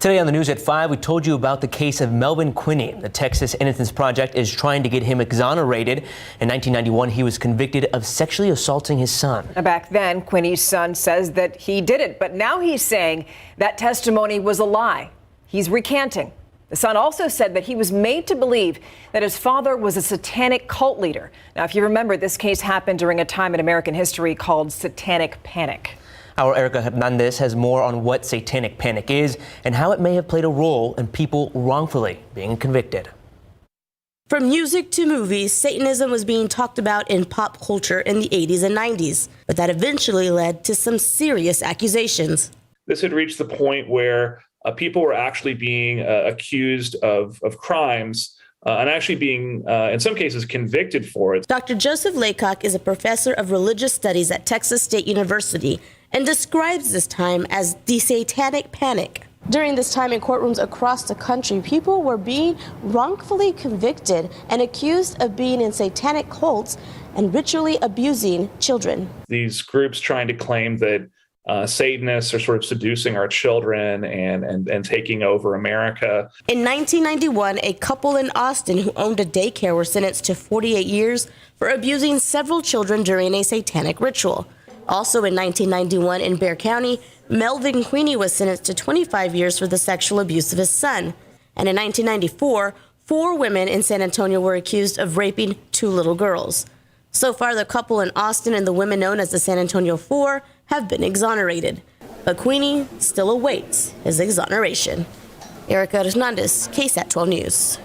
Today on the news at 5, we told you about the case of Melvin Quinney. The Texas Innocence Project is trying to get him exonerated. In 1991, he was convicted of sexually assaulting his son. Back then, Quinney's son says that he did it, but now he's saying that testimony was a lie. He's recanting. The son also said that he was made to believe that his father was a satanic cult leader. Now, if you remember, this case happened during a time in American history called Satanic Panic. Our Erica Hernandez has more on what Satanic Panic is and how it may have played a role in people wrongfully being convicted. From music to movies, Satanism was being talked about in pop culture in the 80s and 90s, but that eventually led to some serious accusations. This had reached the point where people were actually being accused of crimes and actually being, in some cases, convicted for it. Dr. Joseph Laycock is a professor of religious studies at Texas State University and describes this time as the Satanic Panic. During this time in courtrooms across the country, people were being wrongfully convicted and accused of being in satanic cults and ritually abusing children. These groups trying to claim that Satanists are sort of seducing our children and taking over America. In 1991, a couple in Austin who owned a daycare were sentenced to 48 years for abusing several children during a satanic ritual. Also in 1991 in Bexar County, Melvin Quinney was sentenced to 25 years for the sexual abuse of his son. And in 1994, 4 women in San Antonio were accused of raping 2 little girls. So far, the couple in Austin and the women known as the San Antonio Four have been exonerated. But Quinney still awaits his exoneration. Erica Hernandez, KSAT 12 News.